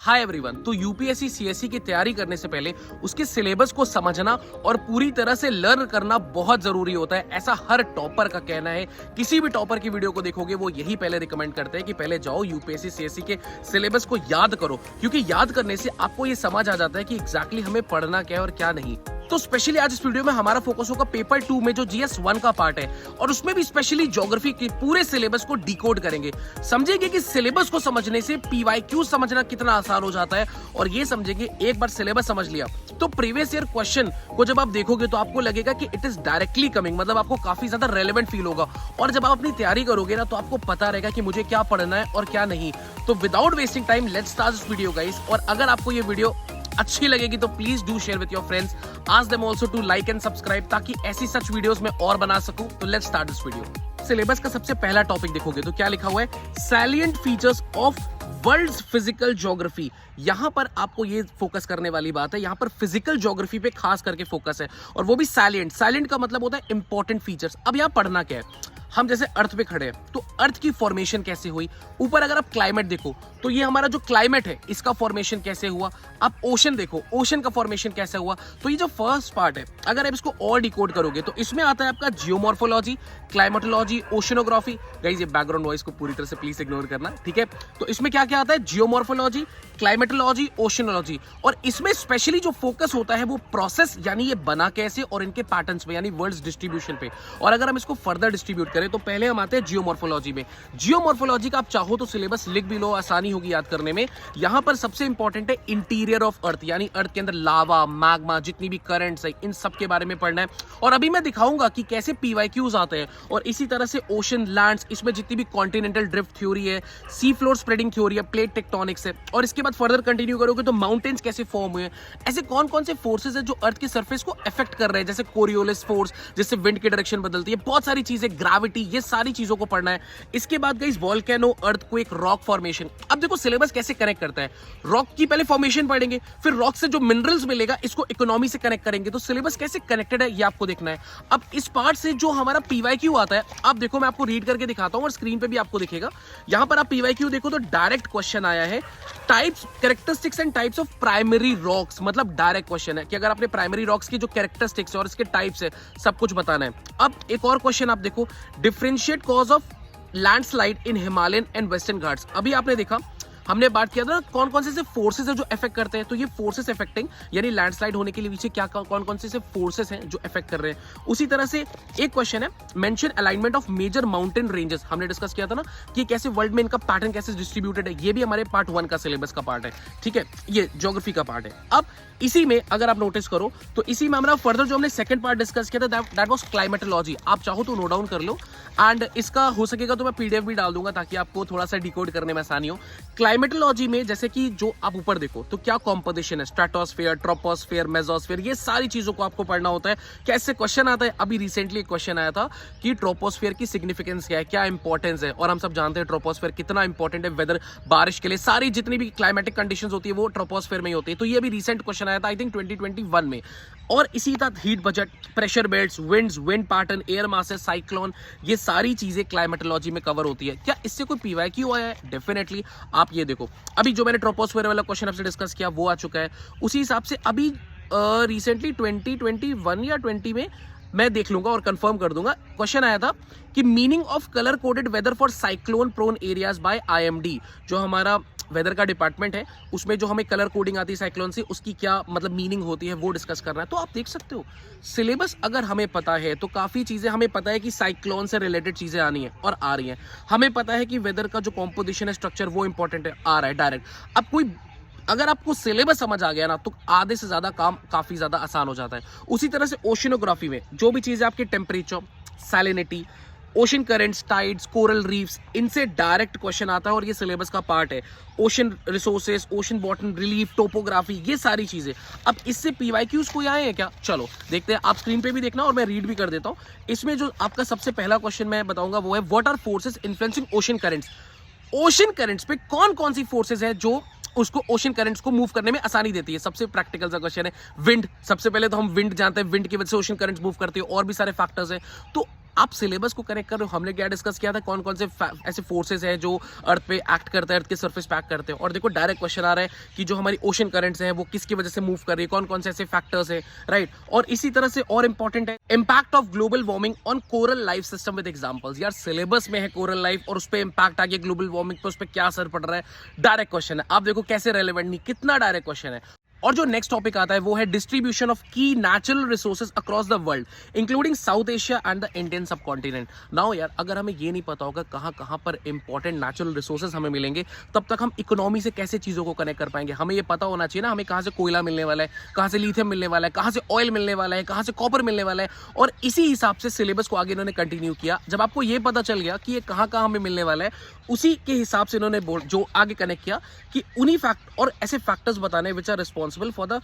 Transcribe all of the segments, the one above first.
Hi everyone. तो UPSC CSC की तैयारी करने से पहले उसके सिलेबस को समझना और पूरी तरह से लर्न करना बहुत जरूरी होता है, ऐसा हर टॉपर का कहना है। किसी भी टॉपर की वीडियो को देखोगे वो यही पहले रिकमेंड करते हैं कि पहले जाओ यूपीएससी सीएससी के सिलेबस को याद करो, क्योंकि याद करने से आपको ये समझ आ जाता है कि एग्जैक्टली हमें पढ़ना क्या है और क्या नहीं। तो स्पेशली आज इस वीडियो में हमारा फोकस होगा पेपर 2 में जो जीएस 1 का पार्ट है, और उसमें भी स्पेशली ज्योग्राफी के पूरे सिलेबस को डिकोड करेंगे। समझेंगे कि सिलेबस को समझने से पीवाईक्यू समझना कितना आसान हो जाता है, और ये समझेंगे एक बार सिलेबस समझ लिया तो प्रीवियस ईयर क्वेश्चन को जब आप देखोगे तो आपको लगेगा कि इट इज डायरेक्टली कमिंग, मतलब आपको काफी ज्यादा रेलेवेंट फील होगा। और जब आप अपनी तैयारी करोगे ना तो आपको पता रहेगा कि मुझे क्या पढ़ना है और क्या नहीं। तो without wasting time let's start this video guys. और अगर आपको ये वीडियो अच्छी लगेगी तो please do share with your friends, ask them also to like and subscribe, ताकि ऐसी सच वीडियोस मैं और बना सकूं। तो let's start this video. Syllabus का सबसे पहला टॉपिक देखोगे तो क्या लिखा हुआ है, salient features of world's physical geography. यहां पर आपको ये फोकस करने वाली बात है, यहां पर फिजिकल ज्योग्राफी पे खास करके फोकस है, और वो भी सैलिएंट। सैलिएंट का मतलब होता है इंपॉर्टेंट फीचर्स। अब यहां पढ़ना क्या है, हम जैसे अर्थ पे खड़े हैं तो अर्थ की फॉर्मेशन कैसे हुई। ऊपर अगर आप क्लाइमेट देखो तो ये हमारा जो क्लाइमेट है इसका फॉर्मेशन कैसे हुआ। आप ओशन देखो, ओशन का फॉर्मेशन कैसे हुआ। तो ये जो फर्स्ट पार्ट है, अगर आप इसको और डिकोड करोगे तो इसमें आता है आपका जियोमॉर्फोलॉजी, क्लाइमेटोलॉजी, ओशनोग्राफी। गाइस ये बैकग्राउंड वॉइस को पूरी तरह से प्लीज इग्नोर करना, ठीक है। तो इसमें क्या क्या आता है, जियोमॉर्फोलॉजी, क्लाइमेटोलॉजी, ओशनोलॉजी। और इसमें स्पेशली जो फोकस होता है वो प्रोसेस, यानी ये बना कैसे, और इनके पैटर्न्स पे, यानी वर्ल्ड्स डिस्ट्रीब्यूशन पे। और अगर हम इसको फर्दर डिस्ट्रीब्यूट करें तो पहले हम आते हैं जियोमॉर्फोलॉजी में। जियोमॉर्फोलॉजी का आप चाहो तो सिलेबस लिख भी लो, आसानी होगी याद करने में। यहां पर सबसे इंपॉर्टेंट है इंटीरियर ऑफ अर्थ, यानी अर्थ के अंदर लावा, मैग्मा, जितनी भी करंट्स है, इन सब के बारे में पढ़ना है। और अभी मैं दिखाऊंगा कि कैसे पीवाईक्यूज आते हैं, और इसी तरह से ओशन, लैंड्स, इसमें जितनी भी कॉन्टिनेंटल ड्रिफ्ट थ्योरी है, सी फ्लोर स्प्रेडिंग थ्योरी है, प्लेट टेक्टोनिक्स है, और इसके बाद फर्दर कंटिन्यू करोगे तो माउंटेन्स कैसे फॉर्म हुए, ऐसे कौन कौन से फोर्सेस है जो अर्थ के सरफेस को अफेक्ट कर रहे हैं, जैसे कोरियोलिस फोर्स, जिससे विंड की डायरेक्शन बदलती है, बहुत सारी चीजें, ग्रेविटी, ये सारी चीजों को पढ़ना है। इसके बाद guys volcano, earthquake, rock formation. अब देखो सिलेबस कैसे कनेक्ट करता है, रॉक की पहले फॉर्मेशन पढ़ेंगे, फिर रॉक से जो मिनरल्स मिलेगा इसको इकोनॉमी से कनेक्ट करेंगे। तो सिलेबस कैसे कनेक्टेड है ये आपको देखना है। अब इस पार्ट से जो हमारा पीवाईक्यू आता है, आप देखो मैं आपको रीड करके दिखाता हूं और स्क्रीन पे भी आपको दिखेगा। यहां पर आप पीवाईक्यू देखो तो डायरेक्ट क्वेश्चन आया है, types, characteristics and types of primary rocks. मतलब डायरेक्ट क्वेश्चन है कि अगर आपने प्राइमरी रॉक्स की जो कैरेक्टरिस्टिक्स और इसके टाइप्स है सब कुछ बताना है। अब एक और क्वेश्चन आप देखो, differentiate cause of landslide in Himalayan and western Ghats. अभी आपने देखा, हमने बात किया था ना कौन कौन से फोर्सेस है जो इफेक्ट करते हैं। तो ये फोर्सेस इफेक्टिंग, यानी लैंडस्लाइड होने के लिए पीछे क्या कौन कौन से फोर्सेस हैं जो इफेक्ट कर रहे हैं। उसी तरह से एक क्वेश्चन है, mention alignment of major mountain ranges. हमने डिस्कस किया था ना कि कैसे वर्ल्ड में इनका पैटर्न कैसे डिस्ट्रीब्यूटेड है। ये भी हमारे पार्ट 1 का सिलेबस का पार्ट है, ठीक है, ये ज्योग्राफी का पार्ट है। अब इसी में अगर आप नोटिस करो तो इसी में हमारा फर्दर जो हमने सेकंड पार्ट डिस्कस किया था दैट वाज क्लाइमेटोलॉजी। आप चाहो तो नोट डाउन कर लो, एंड इसका हो सकेगा तो मैं पीडीएफ भी डाल दूंगा ताकि आपको थोड़ा सा डिकोड करने में आसानी हो। क्लाइमेटोलॉजी में जैसे कि जो आप ऊपर देखो तो क्या कॉम्पोजिशन है, स्ट्रेटोस्फेयर, ट्रोपोस्फेयर, मेसोस्फेयर, ये सारी चीजों को आपको पढ़ना होता है। कैसे क्वेश्चन आता है, अभी रिसेंटली एक क्वेश्चन आया था कि ट्रोपोस्फेयर की सिग्निफिकेंस क्या है, क्या इंपॉर्टेंस है। और हम सब जानते हैं ट्रोपोस्फेयर कितना इंपॉर्टेंट है वेदर, बारिश के लिए, सारी जितनी भी क्लाइमेटिक कंडीशंस होती है वो ट्रोपोस्फेयर में ही होती है। तो ये भी रिसेंट क्वेश्चन आया था, आई थिंक 2021 में। और इसी तरह heat budget, pressure belts, winds, wind pattern, air masses, cyclone, ये सारी चीजें क्लाइमेटोलॉजी में कवर होती है। क्या इससे कोई पीवाईक्यू आया है? डेफिनेटली। आप ये देखो, अभी जो मैंने ट्रोपोस्फेयर वाला क्वेश्चन आपसे डिस्कस किया वो आ चुका है। उसी हिसाब से अभी रिसेंटली 2021 या 20 में मैं देख लूंगा और कंफर्म कर दूंगा, क्वेश्चन आया था कि meaning of colour coded weather for cyclone prone areas by IMD. जो हमारा वेदर का डिपार्टमेंट है उसमें जो हमें कलर कोडिंग आती है साइक्लोन से, उसकी क्या मतलब मीनिंग होती है वो डिस्कस करना है। तो आप देख सकते हो सिलेबस अगर हमें पता है तो काफी चीजें हमें पता है कि साइक्लोन से रिलेटेड चीजें आनी है और आ रही हैं। हमें पता है कि वेदर का जो कॉम्पोजिशन है, स्ट्रक्चर, वो इंपॉर्टेंट है, आ रहा है डायरेक्ट। अब कोई अगर आपको सिलेबस समझ आ गया ना तो आधे से ज्यादा काम काफी ज्यादा आसान हो जाता है। उसी तरह से ओशनोग्राफी में जो भी चीजें आपकी temperature, salinity, ocean currents, tides, coral reefs, इनसे डायरेक्ट क्वेश्चन आता है और ये सिलेबस का पार्ट है। Ocean resources, ocean bottom relief, topography, ये सारी चीजें। अब इससे पीवाईक्यूज कोई आए हैं क्या? चलो देखते हैं, आप स्क्रीन पे भी देखना और मैं रीड भी कर देता हूँ। इसमें जो आपका सबसे पहला क्वेश्चन मैं बताऊंगा वो है, what are forces influencing ocean currents. Ocean currents पे कौन कौन सी फोर्सेस है जो उसको ओशन करंट्स को मूव करने में आसानी देती है। सबसे प्रैक्टिकल सा क्वेश्चन है, विंड। सबसे पहले तो हम विंड जानते हैं, विंड की वजह से ओशन करंट्स मूव करती है, और भी सारे फैक्टर्स हैं। तो आप सिलेबस को कनेक्ट कर रहे हो। हमने क्या डिस्कस किया था, कौन कौन से ऐसे फोर्सेस हैं जो अर्थ पे एक्ट करते हैं, अर्थ के सरफेस पे एक्ट करते हैं। और देखो डायरेक्ट क्वेश्चन आ रहा है कि जो हमारी ओशन करंट्स हैं वो किसकी वजह से मूव कर रही है, कौन कौन से ऐसे फैक्टर्स हैं, राइट। और इसी तरह से और इंपॉर्टेंट है impact of global warming on coral life system with examples. यार सिलेबस में है कोरल लाइफ और उस पर इंपैक्ट आ गया ग्लोबल वार्मिंग पे, उस पर क्या असर पड़ रहा है, डायरेक्ट क्वेश्चन है। आप देखो कैसे रेलेवेंट, नहीं कितना डायरेक्ट क्वेश्चन है। और जो नेक्स्ट टॉपिक आता है वो है डिस्ट्रीब्यूशन ऑफ की natural resources across the world including south Asia and the Indian सब कॉन्टिनेंट। नाउ यार अगर हमें ये नहीं पता होगा कहाँ कहाँ पर इंपॉर्टेंट नेचुरल रिसोर्सेज हमें मिलेंगे, तब तक हम इकोनॉमी से कैसे चीज़ों को कनेक्ट कर पाएंगे। हमें ये पता होना चाहिए ना, हमें कहाँ से कोयला मिलने वाला है, कहाँ से लिथियम मिलने वाला है, कहाँ से ऑयल मिलने वाला है, कहाँ से कॉपर मिलने वाला है। और इसी हिसाब से सिलेबस को आगे इन्होंने कंटिन्यू किया। जब आपको ये पता चल गया कि ये कहाँ कहाँ हमें मिलने वाला है, उसी के हिसाब से इन्होंने जो आगे कनेक्ट किया कि उन्हीं फैक्ट और ऐसे फैक्टर्स बताने which are responsible for the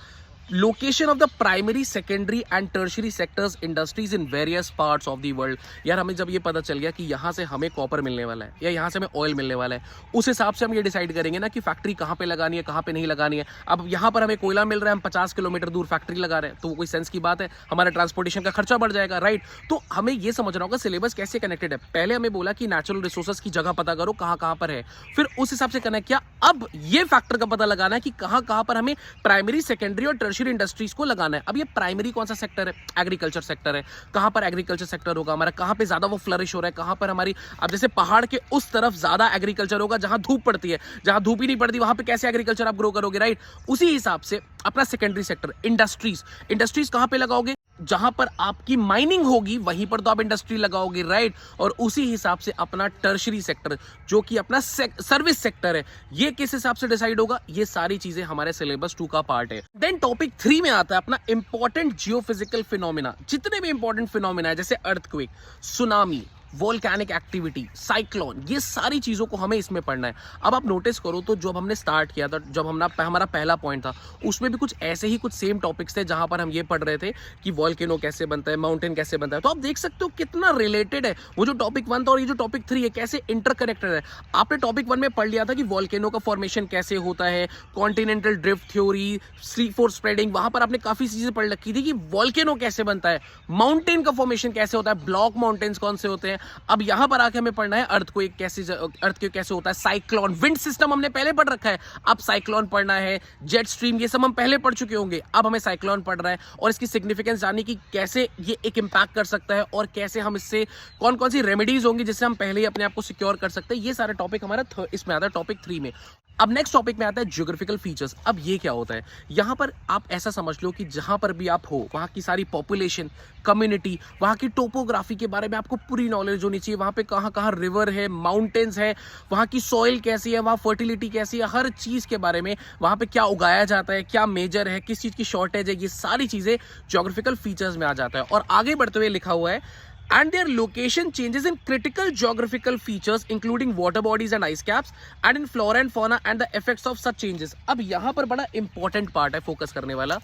location of the primary secondary and tertiary sectors industries in various parts of the world. यार हमें जब ये पता चल गया कि यहाँ से हमें कॉपर मिलने वाला है या यहाँ से हमें ऑयल मिलने वाला है, उस हिसाब से हम ये डिसाइड करेंगे ना कि फैक्ट्री कहाँ पे लगानी है, कहाँ पे नहीं लगानी है। अब यहाँ पर हमें कोयला मिल रहा है, हम 50 किलोमीटर दूर फैक्ट्री लगा रहे हैं, तो वो कोई सेंस की बात है, हमारा ट्रांसपोर्टेशन का खर्चा बढ़ जाएगा, राइट। तो हमें ये समझना होगा सिलेबस कैसे कनेक्टेड है। पहले हमें बोला कि नेचुरल रिसोर्सेज की जगह पता करो कहाँ कहाँ पर है, फिर उस हिसाब से कनेक्ट किया। अब ये फैक्टर का पता लगाना है कि कहाँ कहाँ पर हमें प्राइमरी सेकेंडरी और टर्शियरी इंडस्ट्रीज को लगाना है। अब ये प्राइमरी कौन सा सेक्टर है, एग्रीकल्चर सेक्टर है। कहां पर एग्रीकल्चर सेक्टर होगा हमारा, कहां पे ज्यादा वो फ्लरिश हो रहा है, कहां पर हमारी, अब जैसे पहाड़ के उस तरफ ज्यादा एग्रीकल्चर होगा जहां धूप पड़ती है, जहां धूप ही नहीं पड़ती वहां पे कैसे एग्रीकल्चर आप ग्रो करोगे, राइट। उसी हिसाब से अपना सेकेंडरी सेक्टर इंडस्ट्रीज कहां पे लगाओगे, जहां पर आपकी माइनिंग होगी वहीं पर तो आप इंडस्ट्री लगाओगे, राइट। और उसी हिसाब से अपना टर्शियरी सेक्टर जो कि अपना सर्विस सेक्टर है, ये किस हिसाब से डिसाइड होगा। ये सारी चीजें हमारे सिलेबस 2 का पार्ट है। देन टॉपिक 3 में आता है अपना इंपॉर्टेंट जियोफिजिकल फिनोमिना। जितने भी इंपॉर्टेंट फिनोमिना है जैसे earthquake, tsunami, volcanic activity, cyclone, ये सारी चीज़ों को हमें इसमें पढ़ना है। अब आप नोटिस करो तो जब हमने स्टार्ट किया था, जब हमारा पहला पॉइंट था, उसमें भी कुछ ऐसे ही कुछ सेम टॉपिक्स थे जहां पर हम ये पढ़ रहे थे कि वॉल्केनो कैसे बनता है, माउंटेन कैसे बनता है। तो आप देख सकते हो कितना रिलेटेड है वो जो टॉपिक 1 था और ये जो टॉपिक 3 है, कैसे इंटरकनेक्टेड है। आपने टॉपिक 1 में पढ़ लिया था कि वॉल्केनो का फॉर्मेशन कैसे होता है, कॉन्टिनेंटल ड्रिफ्ट थ्योरी, सी फोर स्प्रेडिंग, वहां पर आपने काफी चीजें पढ़ रखी थी कि वॉल्केनो कैसे बनता है, माउंटेन का फॉर्मेशन कैसे होता है, ब्लॉक माउंटेन्स कौन से होते हैं। अब यहां पर आके हमें पढ़ना है अर्थक्वेक कैसे होता है, साइक्लोन, विंड सिस्टम हमने पहले पढ़ रखा है, अब साइक्लोन पढ़ना है, जेट स्ट्रीम, ये सब हम पहले पढ़ चुके होंगे, अब हमें साइक्लोन पढ़ रहा है। और इसकी सिग्निफिकेंस जाननी कि कैसे ये एक इंपैक्ट कर सकता है और कैसे हम इससे कौन कौन सी रेमेडीज होंगी जिससे हम पहले ही अपने आप को सिक्योर कर सकते हैं। ये सारे टॉपिक हमारा इसमें आता है टॉपिक 3 में। अब नेक्स्ट टॉपिक में आता है ज्योग्राफिकल फीचर्स। अब ये क्या होता है, यहां पर आप ऐसा समझ लो कि जहां पर भी आप हो वहां की सारी पॉपुलेशन, कम्युनिटी, वहां की टोपोग्राफी के बारे में आपको पूरी नॉलेज होनी चाहिए। वहां पे कहां कहां रिवर है, माउंटेन्स है, वहां की सॉइल कैसी है, वहां फर्टिलिटी कैसी है, हर चीज के बारे में, वहां पे क्या उगाया जाता है, क्या मेजर है, किस चीज की शॉर्टेज है, ये सारी चीजें ज्योग्राफिकल फीचर्स में आ जाता है। और आगे बढ़ते हुए लिखा हुआ है and their location changes in critical geographical features including water bodies and ice caps and in flora and fauna and the effects of such changes। अब यहाँ पर बड़ा इंपॉर्टेंट पार्ट है फोकस करने वाला।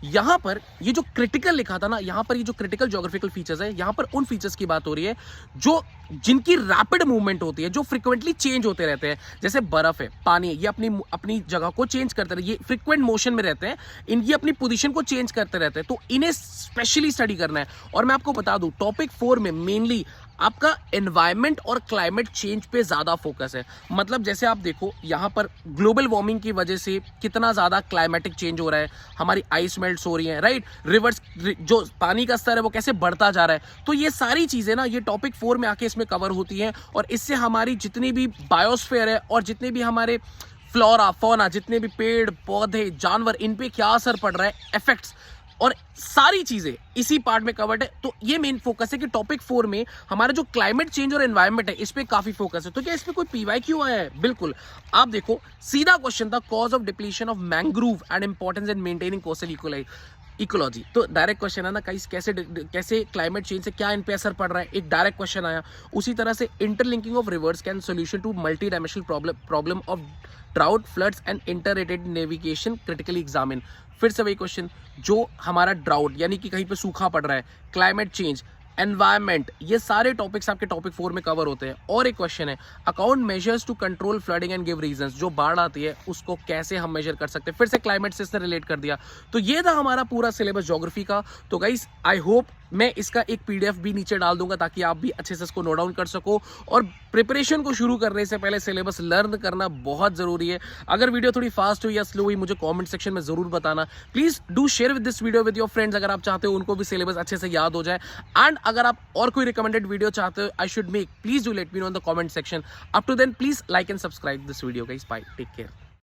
यहाँ पर ये जो क्रिटिकल लिखा था ना, यहाँ पर ये जो क्रिटिकल ज्योग्राफिकल फीचर्स है, यहाँ पर उन फीचर्स की बात हो रही है जो जिनकी रैपिड मूवमेंट होती है, जो फ्रिक्वेंटली चेंज होते रहते हैं। जैसे बर्फ है, पानी है, ये अपनी जगह को चेंज करते रहते हैं, ये फ्रिक्वेंट मोशन में रहते हैं, इनकी अपनी पोजीशन को चेंज करते रहते हैं, तो इन्हें स्पेशली स्टडी करना है। और मैं आपको बता दूं टॉपिक 4 में मेनली आपका एनवायरनमेंट और क्लाइमेट चेंज पे ज्यादा फोकस है। मतलब जैसे आप देखो यहाँ पर ग्लोबल वार्मिंग की वजह से कितना ज्यादा क्लाइमेटिक चेंज हो रहा है, हमारी आइस मेल्ट्स हो रही हैं, राइट, रिवर्स जो पानी का स्तर है वो कैसे बढ़ता जा रहा है। तो ये सारी चीजें ना ये टॉपिक 4 में आके इसमें कवर होती हैं और इससे हमारी जितनी भी बायोस्फीयर है और जितने भी हमारे फ्लोरा फौना, जितने भी पेड़ पौधे जानवर, इन पे क्या असर पड़ रहा है, इफेक्ट्स और सारी चीजें इसी पार्ट में कवर्ड है। तो ये मेन फोकस है कि टॉपिक 4 में हमारा जो क्लाइमेट चेंज और एनवायरनमेंट है इस पे काफी फोकस है। तो क्या इसमें कोई पीवाईक्यू आया है? बिल्कुल। आप देखो सीधा क्वेश्चन था, cause of depletion of mangrove and importance in maintaining coastal ecology. तो डायरेक्ट क्वेश्चन है ना, कैसे क्लाइमेट चेंज से क्या इन पे असर पड़ रहा है, एक डायरेक्ट क्वेश्चन आया। उसी तरह से interlinking of rivers can solution to multi dimensional problem of drought, floods and interrupted navigation critically examine. फिर से वही क्वेश्चन, जो हमारा ड्राउट यानी कि कहीं पे सूखा पड़ रहा है, क्लाइमेट चेंज, एनवायरमेंट, ये सारे टॉपिक्स आपके टॉपिक 4 में कवर होते हैं। और एक क्वेश्चन है, account measures to control flooding and give reasons, जो बाढ़ आती है उसको कैसे हम मेजर कर सकते हैं, फिर से क्लाइमेट से इसने रिलेट कर दिया। तो ये था हमारा पूरा सिलेबस ज्योग्राफी का। तो गाइस आई होप मैं इसका एक पीडीएफ भी नीचे डाल दूंगा ताकि आप भी अच्छे से इसको नोट डाउन कर सको। और प्रिपरेशन को शुरू करने से पहले सिलेबस लर्न करना बहुत जरूरी है। अगर वीडियो थोड़ी फास्ट हुई या स्लो हुई मुझे कमेंट सेक्शन में जरूर बताना। Please do share with this video with your friends, अगर आप चाहते हो उनको भी सिलेबस अच्छे से याद हो जाए। एंड अगर आप और कोई रिकमेंडेड वीडियो चाहते हो I should make, please do let me know in the comment section. Up to then please like and subscribe this video guys. Bye, take care.